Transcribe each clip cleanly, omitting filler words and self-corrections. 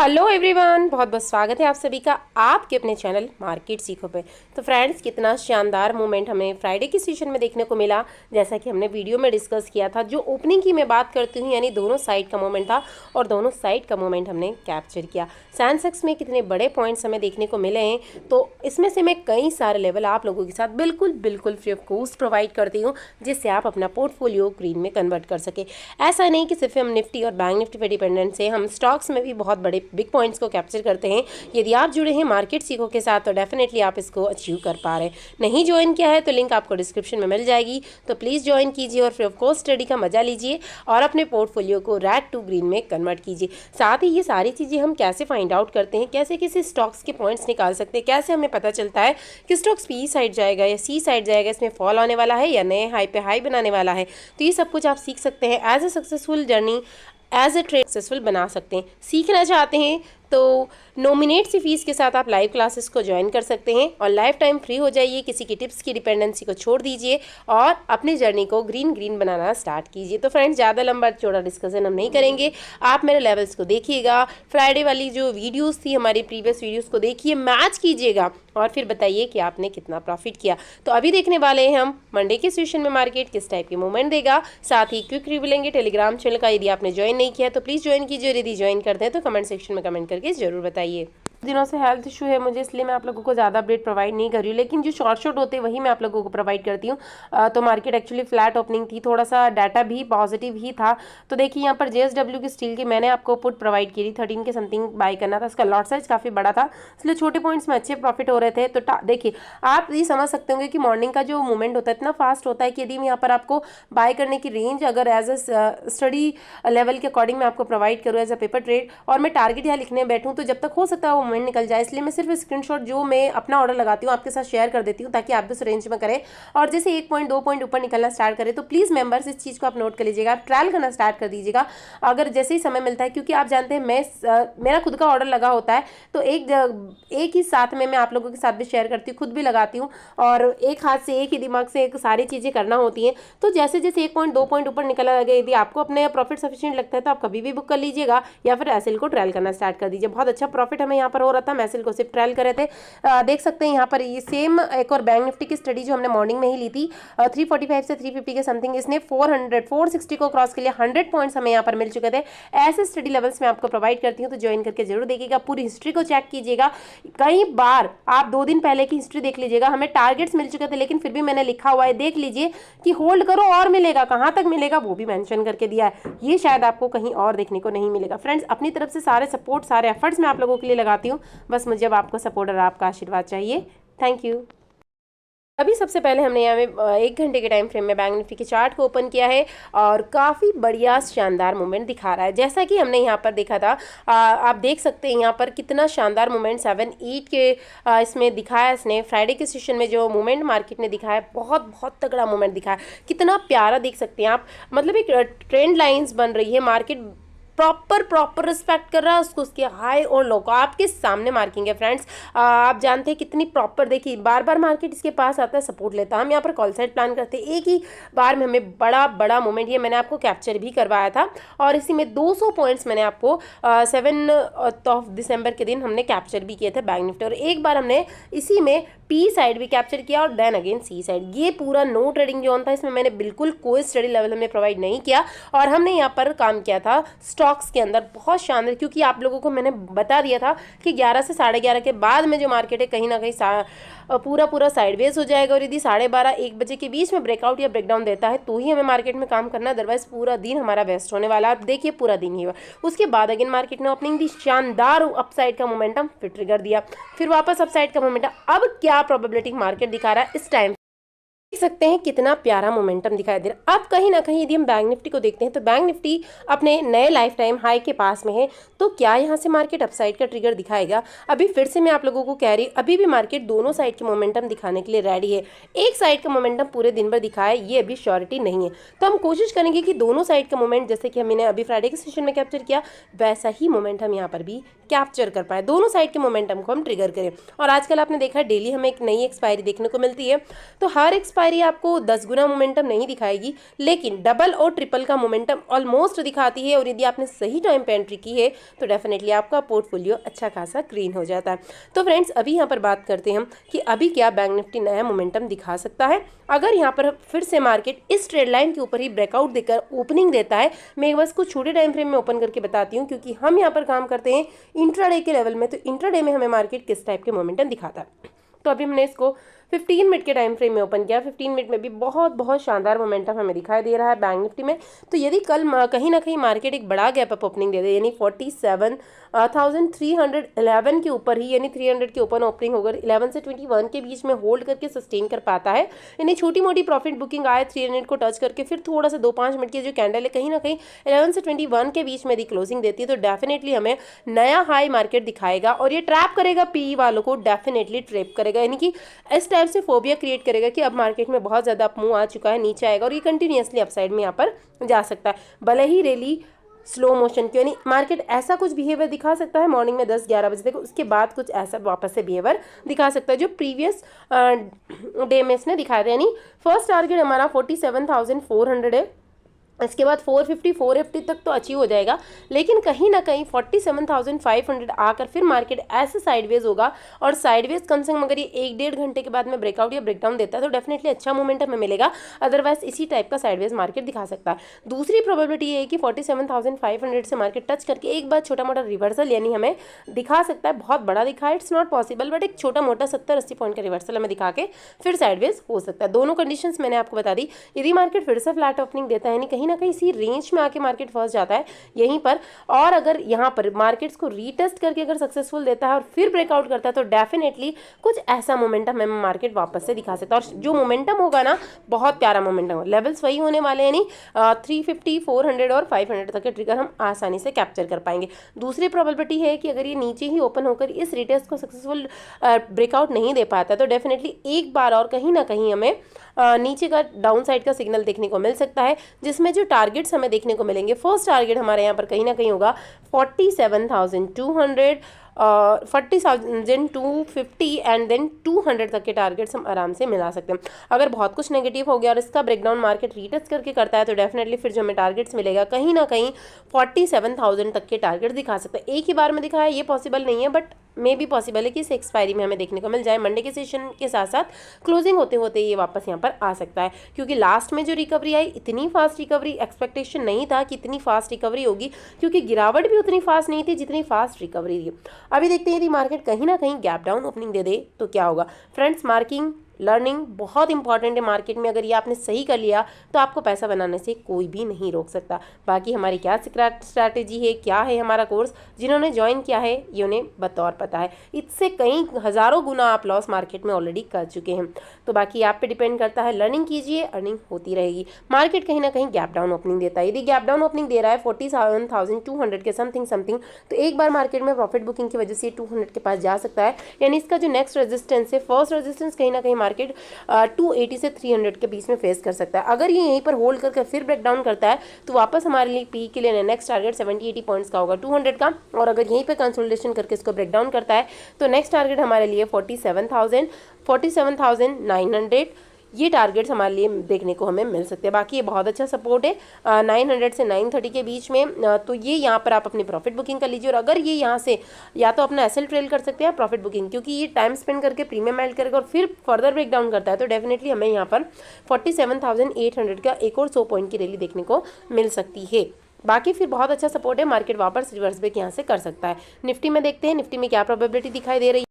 Hello everyone, बहुत बहुत स्वागत है आप सभी का आपके अपने चैनल मार्केट सीखो पे। तो फ्रेंड्स, कितना शानदार मोमेंट हमें फ्राइडे की सेशन में देखने को मिला। जैसा कि हमने वीडियो में डिस्कस किया था, जो ओपनिंग की मैं बात करती हूँ, यानी दोनों साइड का मोमेंट था और दोनों साइड का मोमेंट हमने कैप्चर किया। सेंसेक्स में कितने बड़े पॉइंट्स हमें देखने को मिले हैं, तो इसमें से मैं कई सारे लेवल आप लोगों के साथ बिल्कुल फ्री ऑफ कॉस्ट प्रोवाइड करती हूँ, जिससे आप अपना पोर्टफोलियो ग्रीन में कन्वर्ट कर सके। ऐसा नहीं कि सिर्फ हम निफ्टी और बैंक निफ्टी पे डिपेंडेंट से, हम स्टॉक्स में भी बहुत बड़े बिग पॉइंट्स को कैप्चर करते हैं। यदि आप जुड़े हैं मार्केट सीखो के साथ तो डेफिनेटली आप इसको अचीव कर पा रहे हैं। नहीं ज्वाइन किया है तो लिंक आपको डिस्क्रिप्शन में मिल जाएगी, तो प्लीज़ ज्वाइन कीजिए और फ्री ऑफ कॉस्ट स्टडी का मजा लीजिए और अपने पोर्टफोलियो को रेड टू ग्रीन में कन्वर्ट कीजिए। साथ ही ये सारी चीज़ें हम कैसे फाइंड आउट करते हैं, कैसे किसी स्टॉक्स के पॉइंट्स निकाल सकते हैं, कैसे हमें पता चलता है कि स्टॉक्स बी साइड जाएगा या सी साइड जाएगा, इसमें फॉल आने वाला है या नए हाई पे हाई बनाने वाला है, तो ये सब कुछ आप सीख सकते हैं। As a successful journey, as a trade successful बना सकते हैं। सीखना चाहते हैं तो नॉमिनेट सी फीस के साथ आप लाइव क्लासेस को ज्वाइन कर सकते हैं और लाइफ टाइम फ्री हो जाइए। किसी की टिप्स की डिपेंडेंसी को छोड़ दीजिए और अपनी जर्नी को ग्रीन बनाना स्टार्ट कीजिए। तो फ्रेंड्स, ज़्यादा लंबा चौड़ा डिस्कशन हम नहीं करेंगे, आप मेरे लेवल्स को देखिएगा। फ्राइडे वाली जो वीडियोस थी हमारी प्रीवियस वीडियोस को देखिए, मैच कीजिएगा और फिर बताइए कि आपने कितना प्रॉफिट किया। तो अभी देखने वाले हैं हम मंडे के सेशन में मार्केट किस टाइप के मूवमेंट देगा। साथ ही क्विक रिव्यू लेंगे टेलीग्राम चैनल का। यदि आपने ज्वाइन नहीं किया तो प्लीज़ ज्वाइन कीजिए, यदि ज्वाइन करते हैं तो कमेंट सेक्शन में कमेंट करके जरूर बताइए। दिनों से हेल्थ इशू है मुझे, इसलिए मैं आप लोगों को ज़्यादा अपडेट प्रोवाइड नहीं कर रही हूँ, लेकिन जो शॉर्ट होते हैं वही मैं आप लोगों को प्रोवाइड करती हूँ। तो मार्केट एक्चुअली फ्लैट ओपनिंग थी, थोड़ा सा डाटा भी पॉजिटिव ही था। तो देखिए यहाँ पर JSW की स्टील की मैंने आपको पुट प्रोवाइड की थी, 13 के समथिंग बाय करना था। इसका लॉट साइज काफ़ी बड़ा था, इसलिए छोटे पॉइंट्स में अच्छे प्रॉफिट हो रहे थे। तो देखिए, आप ये समझ सकते होंगे कि मॉर्निंग का जो मूवमेंट होता है इतना फास्ट होता है कि यदि मैं यहाँ पर आपको बाय करने की रेंज अगर एज ए स्टडी लेवल के अकॉर्डिंग मैं आपको प्रोवाइड करूँ एज अ पेपर ट्रेड, और मैं टारगेट यहाँ लिखने बैठूँ, तो जब तक हो सकता है वो मूवमेंट निकल जाए, इसलिए मैं सिर्फ स्क्रीनशॉट जो मैं अपना ऑर्डर लगाती हूँ आपके साथ शेयर कर देती हूँ, ताकि आप भी उस रेंज में करें। और जैसे 1 पॉइंट 2 पॉइंट ऊपर निकलना स्टार्ट करें तो प्लीज़ मेंबर्स इस चीज़ को आप नोट कर लीजिएगा, आप ट्रायल करना स्टार्ट कर दीजिएगा अगर जैसे ही समय मिलता है। क्योंकि आप जानते हैं मेरा खुद का ऑर्डर लगा होता है, तो एक ही साथ में मैं आप लोगों के साथ भी शेयर करती हूँ, खुद भी लगाती हूँ, और एक हाथ से एक ही दिमाग से एक सारी चीज़ें करना होती हैं। तो जैसे जैसे 1 पॉइंट 2 पॉइंट ऊपर निकला लगे, यदि आपको अपने प्रॉफिट सफिशिएंट लगता है तो आप कभी भी बुक कर लीजिएगा, या फिर एसएल को ट्रायल करना स्टार्ट कर दीजिए। बहुत अच्छा प्रॉफिट हमें यहाँ पर हो रहा था, मैं एसएल को सिर्फ ट्रायल करे थे। देख सकते हैं यहाँ पर ये सेम एक और बैंक निफ्टी की स्टडी जो हमने मॉर्निंग में ही ली थी, 345 से 350 के समथिंग, इसने 460 को क्रॉस के लिए 100 पॉइंट्स हमें यहाँ पर मिल चुके थे। ऐसे स्टडी लेवल्स में आपको प्रोवाइड करती हूँ, तो ज्वाइन करके जरूर देखिएगा, पूरी हिस्ट्री को चेक कीजिएगा। कई बार आप 2 दिन पहले की हिस्ट्री देख लीजिएगा, हमें टारगेट्स मिल चुके थे लेकिन फिर भी मैंने लिखा हुआ है, देख लीजिए कि होल्ड करो और मिलेगा, कहाँ तक मिलेगा वो भी मेंशन करके दिया है। ये शायद आपको कहीं और देखने को नहीं मिलेगा। फ्रेंड्स, अपनी तरफ से सारे सपोर्ट, सारे एफर्ट्स मैं आप लोगों के लिए लगाती हूँ, बस मुझे अब आपको सपोर्ट और आपका आशीर्वाद चाहिए। Thank you. अभी सबसे पहले हमने यहाँ में 1 घंटे के टाइम फ्रेम में बैंक निफ्टी के चार्ट को ओपन किया है और काफ़ी बढ़िया शानदार मूवमेंट दिखा रहा है। जैसा कि हमने यहाँ पर देखा था, आप देख सकते हैं यहाँ पर कितना शानदार मूवमेंट 7-8 के इसमें दिखाया इसने। फ्राइडे के सेशन में जो मूवमेंट मार्केट ने दिखाया, बहुत तगड़ा मूवमेंट दिखाया, कितना प्यारा देख सकते हैं आप। मतलब एक ट्रेंड लाइन्स बन रही है, मार्केट प्रॉपर रिस्पेक्ट कर रहा है उसको, उसके हाई और लो को आपके सामने मार्किंग है। फ्रेंड्स, आप जानते हैं कितनी प्रॉपर, देखिए बार मार्केट इसके पास आता है, सपोर्ट लेता है। हम यहाँ पर कॉल साइड प्लान करते हैं, एक ही बार में हमें बड़ा मोमेंट, ये मैंने आपको कैप्चर भी करवाया था और इसी में 200 पॉइंट्स मैंने आपको 7 दिसंबर के दिन हमने कैप्चर भी किए थे बैंक निफ्टी, और एक बार हमने इसी में पी साइड भी कैप्चर किया और देन अगेन सी साइड। ये पूरा नो ट्रेडिंग जोन था, इसमें मैंने बिल्कुल कोई स्टडी लेवल हमने प्रोवाइड नहीं किया और हमने यहाँ पर काम किया था स्टॉक्स के अंदर बहुत शानदार। क्योंकि आप लोगों को मैंने बता दिया था कि 11 से 11:30 के बाद में जो मार्केट है कहीं ना कहीं पूरा साइडवेज हो जाएगा, और यदि 12:30-1 बजे के बीच में ब्रेकआउट या ब्रेकडाउन देता है तो ही हमें मार्केट में काम करना है, अदरवाइज पूरा दिन हमारा वेस्ट होने वाला है। आप देखिए पूरा दिन ही हुआ, उसके बाद अगेन मार्केट ने ओपनिंग दी, शानदार अपसाइड का मोमेंटम फिर ट्रिगर दिया, फिर वापस अपसाइड का मोमेंटम। अब क्या प्रोबेबिलिटी मार्केट दिखा रहा है इस टाइम, देख सकते हैं कितना प्यारा मोमेंटम दिखाई दे रहा है। अब कहीं ना कहीं यदि हम बैंक निफ्टी को देखते हैं तो बैंक निफ्टी अपने नए लाइफ टाइम हाई के पास में है, तो क्या यहाँ से मार्केट अपसाइड का ट्रिगर दिखाएगा? अभी फिर से मैं आप लोगों को कह रही हूँ, अभी भी मार्केट दोनों साइड के मोमेंटम दिखाने के लिए रेडी है। एक साइड का मोमेंटम पूरे दिन भर दिखाए ये अभी श्योरिटी नहीं है, तो हम कोशिश करेंगे कि दोनों साइड का मोमेंट, जैसे कि हमने अभी फ्राइडे के सेशन में कैप्चर किया, वैसा ही मोमेंटम यहाँ पर भी कैप्चर कर पाए, दोनों साइड के मोमेंटम को हम ट्रिगर करें। और आजकल आपने देखा डेली हमें एक नई एक्सपायरी देखने को मिलती है, तो हर एक्सपायरी एक्सपायरी आपको 10 गुना मोमेंटम नहीं दिखाएगी, लेकिन डबल और ट्रिपल का मोमेंटम ऑलमोस्ट दिखाती है। और यदि आपने सही टाइम पे एंट्री की है तो डेफिनेटली आपका पोर्टफोलियो अच्छा खासा ग्रीन हो जाता है। तो फ्रेंड्स अभी यहाँ पर बात करते हैं हम कि अभी क्या बैंक निफ्टी नया मोमेंटम दिखा सकता है। अगर यहाँ पर फिर से मार्केट इस ट्रेड लाइन के ऊपर ही ब्रेकआउट देकर ओपनिंग देता है, मैं बस कुछ छोटे टाइम फ्रेम में ओपन करके बताती हूँ, क्योंकि हम यहाँ पर काम करते हैं इंट्राडे के लेवल में। तो इंट्राडे में हमें मार्केट किस टाइप के मोमेंटम दिखाता है। तो अभी हमने इसको 15 मिनट के टाइम फ्रेम में ओपन किया। 15 मिनट में भी बहुत शानदार मोमेंटम हमें दिखाई दे रहा है बैंक निफ्टी में। तो यदि कल कहीं ना कहीं मार्केट एक बड़ा गैप अप ओपनिंग दे दे, यानी 47,311 के ऊपर ही, यानी 300 के ओपन ओपनिंग होकर 11 से 21 के बीच में होल्ड करके सस्टेन कर पाता है, यानी छोटी मोटी प्रॉफिट बुकिंग आए 300 को टच करके, फिर थोड़ा सा 2-5 मिनट की जो कैंडल है कहीं ना कहीं 11 से 21 के बीच में यदि क्लोजिंग देती है तो डेफिनेटली हमें नया हाई मार्केट दिखाएगा। और ये ट्रैप करेगा पीई वालों को, डेफिनेटली ट्रैप करेगा, यानी कि इस टाइप से फोबिया क्रिएट करेगा कि अब मार्केट में बहुत ज़्यादा अप मूव आ चुका है, नीचे आएगा और ये कंटिन्यूसली अपसाइड में यहाँ पर जा सकता है, भले ही रैली स्लो मोशन की। यानी मार्केट ऐसा कुछ बिहेवियर दिखा सकता है मॉर्निंग में 10-11 बजे तक, उसके बाद कुछ ऐसा वापस से बिहेवियर दिखा सकता है जो प्रीवियस डे में इसने दिखाया था। यानी फर्स्ट टारगेट हमारा 47,400 है, इसके बाद 450 450 तक तो अचीव हो जाएगा, लेकिन कहीं ना कहीं 47,500 आकर फिर मार्केट ऐसे साइडवेज होगा। और साइडवेज कम से कम अगर ये 1-1.5 घंटे के बाद में ब्रेकआउट या ब्रेकडाउन देता है तो डेफिनेटली अच्छा मोमेंटम हमें मिलेगा, अदरवाइज इसी टाइप का साइडवेज मार्केट दिखा सकता है। दूसरी प्रोबेबिलिटी ये है कि 47,500 से मार्केट टच करके एक बार छोटा मोटा रिवर्सल यानी हमें दिखा सकता है, बहुत बड़ा दिखा है, इट्स नॉट पॉसिबल, बट एक छोटा मोटा 70-80 पॉइंट का रिवर्सल हमें दिखा के फिर साइडवेज हो सकता है। दोनों कंडीशंस मैंने आपको बता दी। यदि मार्केट फिर से फ्लैट ओपनिंग देता है, यानी कहीं ना कहीं इसी रेंज में आके मार्केट फंस जाता है यहीं पर, और अगर यहाँ पर मार्केट्स को रीटेस्ट करके अगर सक्सेसफुल देता है और फिर ब्रेकआउट करता है तो डेफिनेटली कुछ ऐसा मोमेंटम हमें मार्केट वापस से दिखा सकता है। और जो मोमेंटम होगा ना, बहुत प्यारा मोमेंटम हो, लेवल्स वही होने वाले हैं, यानी 350 400 और 500 तक के ट्रिगर हम आसानी से कैप्चर कर पाएंगे। दूसरी प्रोबेबिलिटी है कि अगर ये नीचे ही ओपन होकर इस रिटेस्ट को सक्सेसफुल ब्रेकआउट नहीं दे पाता तो डेफिनेटली एक बार और कहीं ना कहीं हमें नीचे का डाउन साइड का सिग्नल देखने को मिल सकता है, जिसमें जो टारगेट्स हमें देखने को मिलेंगे, फर्स्ट टारगेट हमारे यहाँ पर कहीं ना कहीं होगा 47,200, 40,250 एंड देन 200 तक के टारगेट्स हम आराम से मिला सकते हैं। अगर बहुत कुछ नेगेटिव हो गया और इसका ब्रेकडाउन मार्केट रीटेस्ट करके करता है तो डेफिनेटली फिर जो हमें टारगेट्स मिलेगा कहीं ना कहीं 47,000 तक के टारगेट दिखा सकता है। एक ही बार में दिखाया ये पॉसिबल नहीं है, बट मे भी पॉसिबल है कि इस एक्सपायरी में हमें देखने को मिल जाए, मंडे के सेशन के साथ साथ क्लोजिंग होते होते ये वापस यहाँ पर आ सकता है, क्योंकि लास्ट में जो रिकवरी आई इतनी फास्ट रिकवरी एक्सपेक्टेशन नहीं था कि इतनी फास्ट रिकवरी होगी, क्योंकि गिरावट भी उतनी फास्ट नहीं थी जितनी फास्ट रिकवरी थी। अभी देखते हैं यदि मार्केट कहीं ना कहीं गैप डाउन ओपनिंग दे दे तो क्या होगा। फ्रेंड्स, मार्किंग लर्निंग बहुत इंपॉर्टेंट है मार्केट में, अगर ये आपने सही कर लिया तो आपको पैसा बनाने से कोई भी नहीं रोक सकता। बाकी हमारी क्या स्ट्रैटेजी है, क्या है हमारा कोर्स, जिन्होंने ज्वाइन किया है ये उन्हें बतौर पता है, इससे कई हज़ारों गुना आप लॉस मार्केट में ऑलरेडी कर चुके हैं। तो बाकी आप पे डिपेंड करता है, लर्निंग कीजिए, अर्निंग होती रहेगी। मार्केट कहीं ना कहीं गैप डाउन ओपनिंग देता है, यदि गैप डाउन ओपनिंग दे रहा है 47,200 के समथिंग तो एक बार मार्केट में प्रॉफिट बुकिंग की वजह से 200 के पास जा सकता है, यानी इसका जो नेक्स्ट रेजिस्टेंस है, फर्स्ट रेजिस्टेंस कहीं ना कहीं मार्केट 280 से 300 के बीच में फेस कर सकता है। अगर ये यहीं पर होल्ड करके फिर ब्रेक डाउन करता है तो वापस हमारे लिए पी के लिए नेक्स्ट टारगेट 70-80 पॉइंट्स का होगा 200 का, और अगर यहीं पे कंसोलिडेशन करके इसको ब्रेक डाउन करता है तो नेक्स्ट टारगेट हमारे लिए 47,900 ये टारगेट्स हमारे लिए देखने को हमें मिल सकते हैं। बाकी ये बहुत अच्छा सपोर्ट है 900 से 930 के बीच में, तो ये यहाँ पर आप अपनी प्रॉफिट बुकिंग कर लीजिए। और अगर ये यहाँ से या तो अपना एसएल ट्रेल कर सकते हैं प्रॉफिट बुकिंग, क्योंकि ये टाइम स्पेंड करके प्रीमियम ऐड करेगा और फिर फर्दर ब्रेक डाउन करता है तो डेफिनेटली हमें यहाँ पर 47,800 का एक और 100 पॉइंट की रैली देखने को मिल सकती है। बाकी फिर बहुत अच्छा सपोर्ट है, मार्केट वापस रिवर्स ब्रेक यहाँ से कर सकता है। निफ्टी में देखते हैं निफ्टी में क्या प्रोबेबिलिटी दिखाई दे रही है।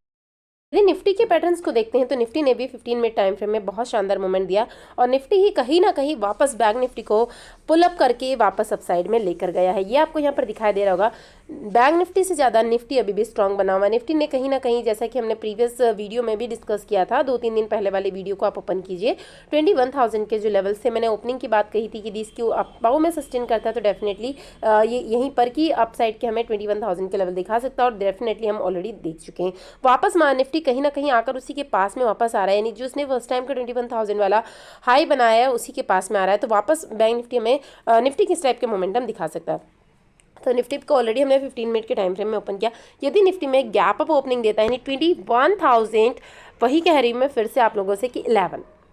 यदि निफ्टी के पैटर्न्स को देखते हैं तो निफ्टी ने भी 15 मिनट टाइम फ्रेम में बहुत शानदार मूवमेंट दिया और निफ्टी ही कहीं ना कहीं वापस बैंक निफ्टी को पुल अप करके वापस अपसाइड में लेकर गया है। ये आपको यहाँ पर दिखाई दे रहा होगा, बैंक निफ्टी से ज़्यादा निफ्टी अभी भी स्ट्रांग बना हुआ है। निफ्टी ने कहीं ना कहीं, जैसा कि हमने प्रीवियस वीडियो में भी डिस्कस किया था, 2-3 दिन पहले वाले वीडियो को आप ओपन कीजिए, 21,000 के जो लेवल से मैंने ओपनिंग की बात कही थी कि इसकी अपाओ में सस्टेन करता है तो डेफिनेटली ये यहीं पर की अपसाइड के हमें 21,000 के लेवल दिखा सकता है और डेफिनेटली हम ऑलरेडी देख चुके हैं। वापस निफ्टी कहीं ना कहीं आकर उसी के पास में वापस आ रहा है, यानी जो उसने फर्स्ट टाइम का 21,000 वाला हाई बनाया है उसी के पास में आ रहा है। तो वापस बैंक निफ्टी में निफ्टी किस टाइप के मोमेंटम दिखा सकता है। तो निफ्टी को ऑलरेडी हमने 15 मिनट के टाइम फ्रेम में ओपन किया। यदि निफ्टी में गैप अप ओपनिंग देता है यानी 21,000, वही कह रही हूँ मैं फिर से आप लोगों से कि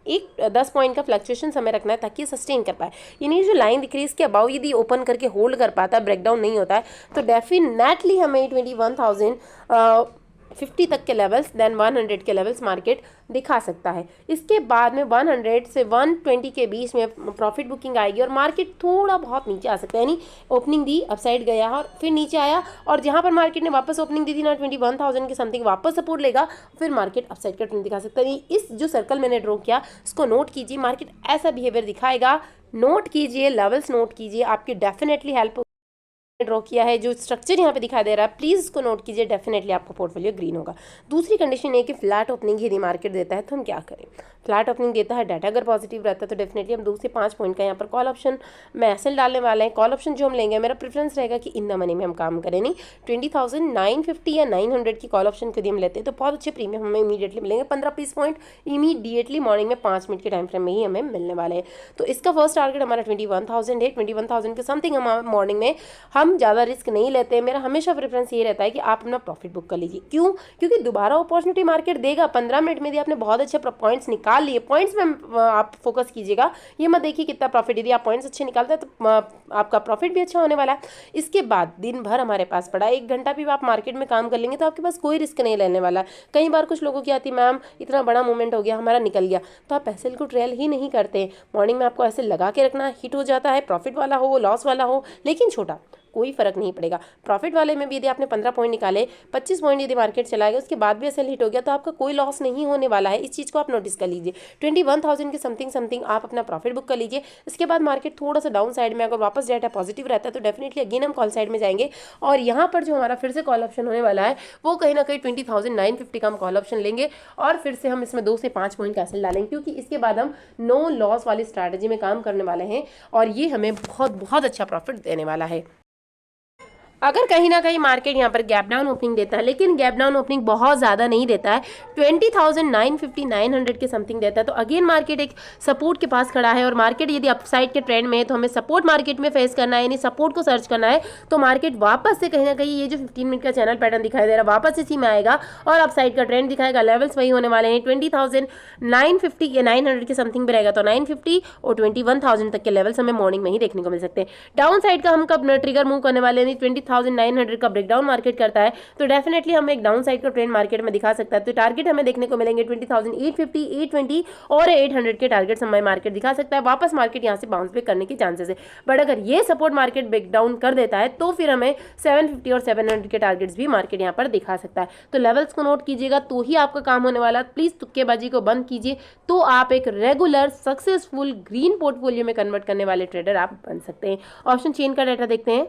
एक 10 पॉइंट का फ्लक्चुएशन हमें रखना है ताकि सस्टेन कर पाए। यानी जो लाइन दिख रही है इसके अबाउ यदि ओपन करके होल्ड कर पाता है, ब्रेकडाउन नहीं होता है, तो डेफिनेटली हमें 21,050 तक के लेवल्स, देन 100 के लेवल्स मार्केट दिखा सकता है। इसके बाद में 100 से 120 के बीच में प्रॉफिट बुकिंग आएगी और मार्केट थोड़ा बहुत नीचे आ सकता है। यानी ओपनिंग दी, अपसाइड गया और फिर नीचे आया, और जहां पर मार्केट ने वापस ओपनिंग दी थी ना 21,000 के समथिंग वापस सपोर्ट लेगा, फिर मार्केट अपसाइड का ट्रेंड दिखा सकता है। इस जो सर्कल मैंने ड्रॉ किया इसको नोट कीजिए, मार्केट ऐसा बिहेवियर दिखाएगा, नोट कीजिए, लेवल्स नोट कीजिए, आपकी डेफिनेटली हेल्प ड्रॉ किया है। जो स्ट्रक्चर यहाँ पे दिखाई दे रहा है प्लीज़ इसको नोट कीजिए, डेफिनेटली आपका पोर्टफोलियो ग्रीन होगा। दूसरी कंडीशन ये कि फ्लैट ओपनिंग यदि मार्केट देता है तो हम क्या करें। फ्लैट ओपनिंग देता है, डाटा अगर पॉजिटिव रहता है तो डेफिनेटली हम 2 से 5 पॉइंट का यहाँ पर कॉल ऑप्शन में ऐसे डालने वाले हैं। कॉल ऑप्शन जो हम लेंगे, मेरा प्रेफरेंस रहेगा कि इन द मनी में हम काम करें, नहीं 20,950 या 900 की कॉल ऑप्शन यदि हम लेते हैं तो बहुत अच्छे प्रीमियम हमें इमीडिएटली मिलेंगे। 15-20 पॉइंट इमीडिएटली मॉर्निंग में 5 मिनट के टाइम फ्रेम में ही हमें मिलने वाले हैं। तो इसका फर्स्ट टारगेट हमारा 21,000 है। 21,000 के समथिंग हम मॉर्निंग में हम ज़्यादा रिस्क नहीं लेते हैं। मेरा हमेशा प्रेफरेंस ये रहता है कि आप अपना प्रॉफिट बुक कर लीजिए। क्यों? क्योंकि दोबारा अपॉर्चुनिटी मार्केट देगा। 15 मिनट में यदि आपने बहुत अच्छे पॉइंट्स निकाल लिए, पॉइंट्स में आप फोकस कीजिएगा, ये मत देखिए कितना प्रॉफिट। यदि आप पॉइंट्स अच्छे निकालते हैं तो आपका प्रॉफिट भी अच्छा होने वाला है। इसके बाद दिन भर हमारे पास पड़ा 1 घंटा भी आप मार्केट में काम कर लेंगे तो आपके पास कोई रिस्क नहीं लेने वाला है। कई बार कुछ लोगों की आती, मैम इतना बड़ा मूवमेंट हो गया, हमारा निकल गया, तो आप पैसे को ट्रेल ही नहीं करते। मॉर्निंग में आपको ऐसे लगा के रखना, हिट हो जाता है, प्रॉफिट वाला हो लॉस वाला हो, लेकिन छोटा कोई फर्क नहीं पड़ेगा। प्रॉफिट वाले में भी यदि आपने 15 पॉइंट निकाले, 25 पॉइंट यदि मार्केट चला गया उसके बाद भी ऐसे हिट हो गया तो आपका कोई लॉस नहीं होने वाला है। इस चीज़ को आप नोटिस कर लीजिए। 21,000 के समथिंग आप अपना प्रॉफिट बुक कर लीजिए। इसके बाद मार्केट थोड़ा सा डाउन साइड में अगर वापस डाटा पॉजिटिव रहता है तो डेफिनेटली अगेन हम कॉल साइड में जाएंगे, और यहाँ पर जो हमारा फिर से कॉल ऑप्शन होने वाला है वो कहीं ना कहीं 20,950 का हम कॉल ऑप्शन लेंगे और फिर से हम इसमें 2 से 5 पॉइंट कैंसिल डालेंगे, क्योंकि इसके बाद हम नो लॉस वाली स्ट्रैटेजी में काम करने वाले हैं और ये हमें बहुत अच्छा प्रॉफिट देने वाला है। अगर कहीं ना कहीं मार्केट यहाँ पर गैप डाउन ओपनिंग देता है, लेकिन गैप डाउन ओपनिंग बहुत ज़्यादा नहीं देता है, 20,950 900 के समथिंग देता है, तो अगेन मार्केट एक सपोर्ट के पास खड़ा है। और मार्केट यदि अपसाइड के ट्रेंड में है तो हमें सपोर्ट मार्केट में फेस करना है, यानी सपोर्ट को सर्च करना है। तो मार्केट वापस से कहीं ना कहीं ये जो 15 मिनट का चैनल पैटर्न दिखाई दे रहा है वापस इसी में आएगा और अपसाइड का ट्रेंड दिखाएगा। लेवल्स वही होने वाले हैं, 20,950 या 900 के समथिंग भी रहेगा, तो 950 और 21,000 तक के लेवल्स हमें मॉर्निंग में ही देखने को मिल सकते हैं। डाउन साइड का हम कब ट्रिगर मूव करने वाले हैं, 20,900 का ब्रेकडाउन मार्केट करता है तो डेफिनेटली हमें एक डाउन साइड का ट्रेंड मार्केट में दिखा सकता है। तो टारगेट हमें देखने को मिलेंगे 20,850, 820 और 800 के टारगेट हमें मार्केट दिखा सकता है। वापस मार्केट यहां से बाउंस बैक करने के चांसेस है, बट अगर ये सपोर्ट मार्केट ब्रेकडाउन कर देता है तो फिर हमें 750 और 700 के टारगेट्स भी मार्केट यहां पर दिखा सकता है। तो लेवल्स को नोट कीजिएगा तो ही आपका काम होने वाला। प्लीज तुक्केबाजी को बंद कीजिए तो आप एक रेगुलर सक्सेसफुल ग्रीन पोर्टफोलियो में कन्वर्ट करने वाले ट्रेडर आप बन सकते हैं। ऑप्शन चेन का डाटा देखते हैं।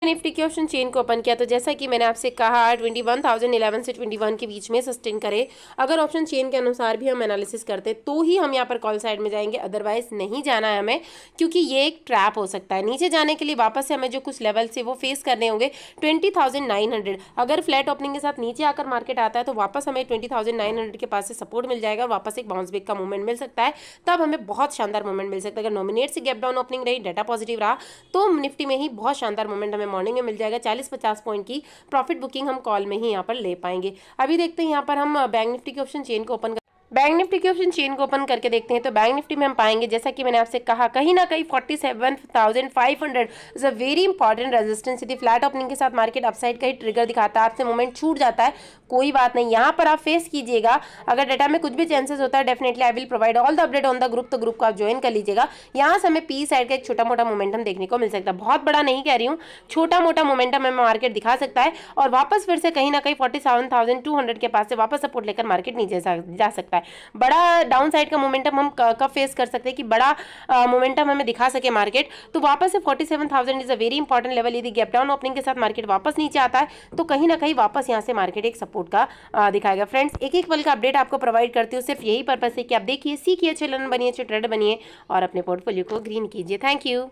निफ्टी के ऑप्शन चेन को ओपन किया तो जैसा कि मैंने आपसे कहा 21,011 से 21 के बीच में सस्टेन करे। अगर ऑप्शन चेन के अनुसार भी हम एनालिसिस करते तो ही हम यहाँ पर कॉल साइड में जाएंगे, अदरवाइज नहीं जाना है हमें, क्योंकि ये एक ट्रैप हो सकता है। नीचे जाने के लिए वापस से हमें जो कुछ लेवल से वो फेस करने होंगे 20,900। अगर फ्लैट ओपनिंग के साथ नीचे आकर मार्केट आता है तो वापस हमें 20,900 के पास से सपोर्ट मिल जाएगा और वापस एक बाउंस बैक का मूवमेंट मिल सकता है, तब हमें बहुत शानदार मूवमेंट मिल सकता है। अगर नॉमिनेट से गैप डाउन ओपनिंग रही, डाटा पॉजिटिव रहा तो निफ्टी में ही बहुत शानदार मूवमेंट हमें मॉर्निंग में मिल जाएगा। 40-50 पॉइंट की प्रॉफिट बुकिंग हम कॉल में ही यहाँ पर ले पाएंगे। अभी देखते हैं यहाँ पर हम बैंक निफ्टी के ऑप्शन चेन को ओपन बैंक निफ्टी के ऑप्शन चेन को ओपन करके देखते हैं तो बैंक निफ्टी में हम पाएंगे, जैसा कि मैंने आपसे कहा, कहीं ना कहीं 47,500 is a very important resistance. यदि फ्लैट ओपनिंग के साथ मार्केट अपसाइड का ही ट्रिगर दिखाता है, आपसे मूवमेंट छूट जाता है, कोई बात नहीं, यहाँ पर आप फेस कीजिएगा। अगर डाटा में कुछ भी चांसेस होता है definitely I will provide all the update on the group, तो ग्रुप को आप ज्वाइन कर लीजिएगा। यहाँ से हमें पी साइड का एक छोटा मोटा मोमेंटम देखने को मिल सकता है, बहुत बड़ा नहीं कह रही हूँ, छोटा मोटा मोमेंटम हमें मार्केट दिखा सकता है और वापस फिर से कहीं ना कहीं 47,200 के पास से वापस सपोर्ट लेकर मार्केट नीचे जा सकता है। बड़ा डाउन साइड का मोमेंटम हम कब फेस कर सकते हैं कि बड़ा मोमेंटम हमें दिखा सके मार्केट, तो वापस से 47,000 is a very important level. यदि गैप डाउन ओपनिंग के साथ मार्केट वापस नीचे आता है तो कहीं ना कहीं वापस यहां से मार्केट एक सपोर्ट का दिखाएगा। फ्रेंड्स, एक पल का अपडेट आपको प्रोवाइड करती हूँ, सिर्फ यही पर्पस है कि आप देखिए, सीखिए, अच्छे लर्नर बनिए, अच्छे ट्रेडर बनिए और अपने पोर्टफोलियो को ग्रीन कीजिए। Thank you.